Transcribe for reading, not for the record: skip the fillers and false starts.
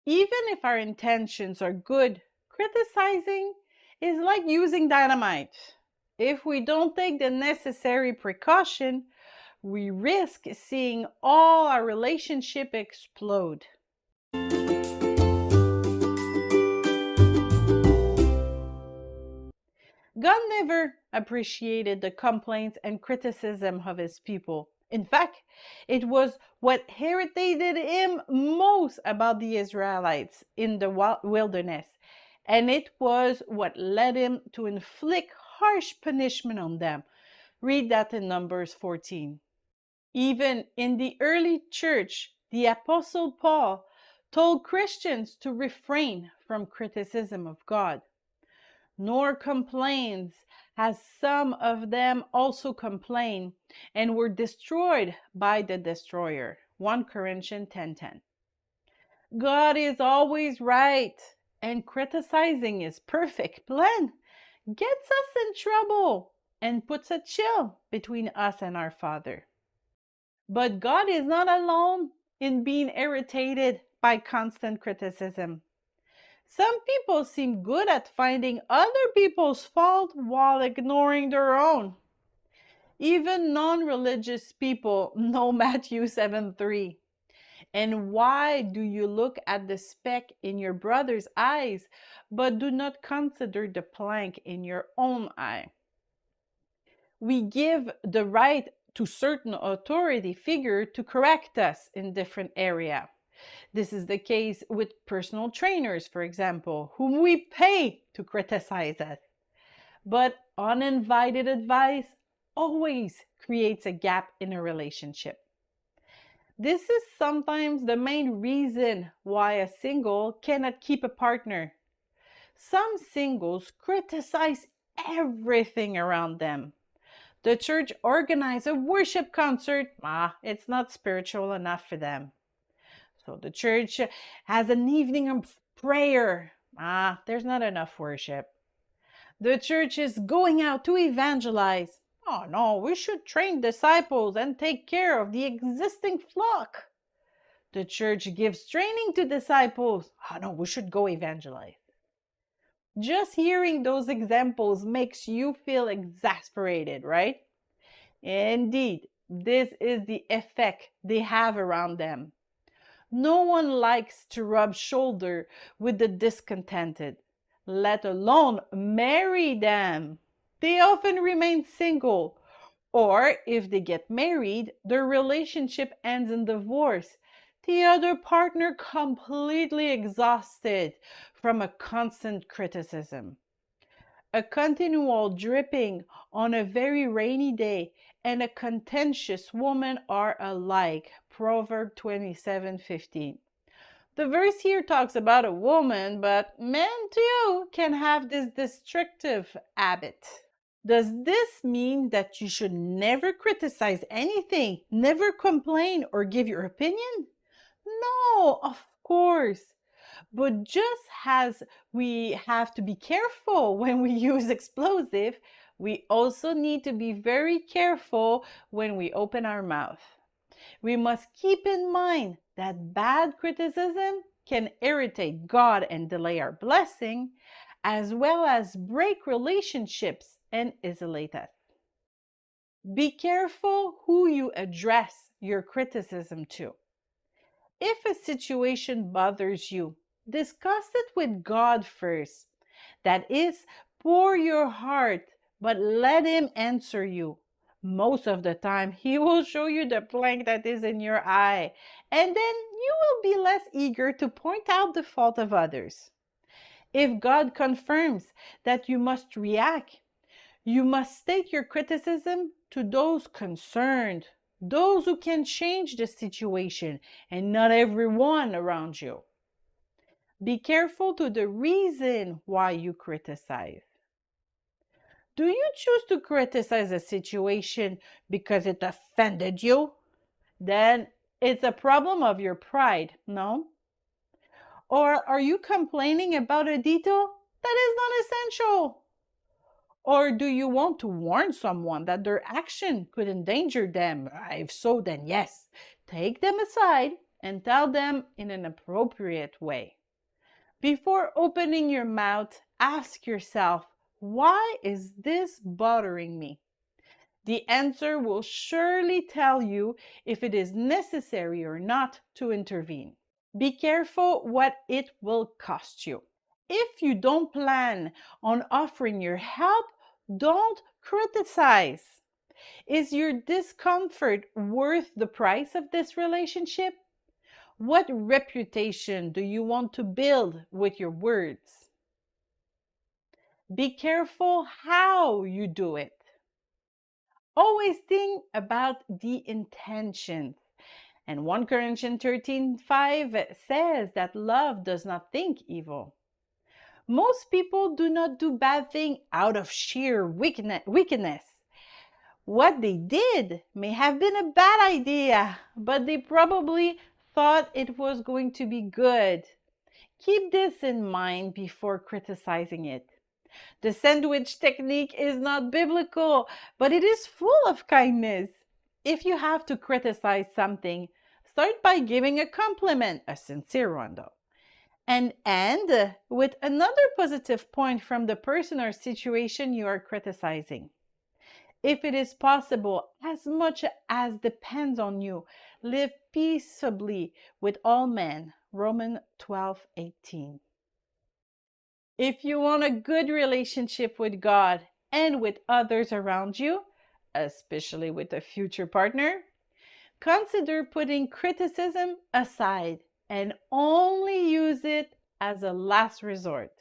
Even if our intentions are good, criticizing is like using dynamite. If we don't take the necessary precaution, we risk seeing all our relationship explode. God never appreciated the complaints and criticism of his people. In fact, it was what irritated him most about the Israelites in the wilderness, and it was what led him to inflict harsh punishment on them. Read that in Numbers 14. Even in the early church, the Apostle Paul told Christians to refrain from criticism of God. Nor complains, as some of them also complain and were destroyed by the destroyer. 1 Corinthians 10:10. God is always right, and criticizing his perfect plan gets us in trouble and puts a chill between us and our Father. But God is not alone in being irritated by constant criticism. Some people seem good at finding other people's fault while ignoring their own. Even non-religious people know Matthew 7:3. And why do you look at the speck in your brother's eyes, but do not consider the plank in your own eye? We give the right to certain authority figure to correct us in different area. This is the case with personal trainers, for example, whom we pay to criticize us. But uninvited advice always creates a gap in a relationship. This is sometimes the main reason why a single cannot keep a partner. Some singles criticize everything around them. The church organized a worship concert. It's not spiritual enough for them. So the church has an evening of prayer. There's not enough worship. The church is going out to evangelize. Oh no, we should train disciples and take care of the existing flock. The church gives training to disciples. Oh no, we should go evangelize. Just hearing those examples makes you feel exasperated, right? Indeed, this is the effect they have around them. No one likes to rub shoulder with the discontented, let alone marry them. They often remain single, or if they get married, their relationship ends in divorce. The other partner completely exhausted from a constant criticism. A continual dripping on a very rainy day and a contentious woman are alike. Proverb 27:15. The verse here talks about a woman, but men too can have this destructive habit. Does this mean that you should never criticize anything, never complain or give your opinion? No, of course. But just as we have to be careful when we use explosive, we also need to be very careful when we open our mouth. We must keep in mind that bad criticism can irritate God and delay our blessing, as well as break relationships and isolate us. Be careful who you address your criticism to. If a situation bothers you, discuss it with God first. That is, pour your heart, but let Him answer you. Most of the time, He will show you the plank that is in your eye, and then you will be less eager to point out the fault of others. If God confirms that you must react, you must state your criticism to those concerned, those who can change the situation, and not everyone around you. Be careful to the reason why you criticize. Do you choose to criticize a situation because it offended you? Then it's a problem of your pride, no? Or are you complaining about a detail that is not essential? Or do you want to warn someone that their action could endanger them? If so, then yes, take them aside and tell them in an appropriate way. Before opening your mouth, ask yourself, why is this bothering me? The answer will surely tell you if it is necessary or not to intervene. Be careful what it will cost you. If you don't plan on offering your help, don't criticize. Is your discomfort worth the price of this relationship? What reputation do you want to build with your words? Be careful how you do it. Always think about the intentions. And 1 Corinthians 13:5 says that love does not think evil. Most people do not do bad things out of sheer wickedness. What they did may have been a bad idea, but they probably thought it was going to be good. Keep this in mind before criticizing it. The sandwich technique is not biblical, but it is full of kindness. If you have to criticize something, start by giving a compliment, a sincere one though, and end with another positive point from the person or situation you are criticizing. If it is possible, as much as depends on you, live peaceably with all men. Romans 12:18. If you want a good relationship with God and with others around you, especially with a future partner, consider putting criticism aside and only use it as a last resort.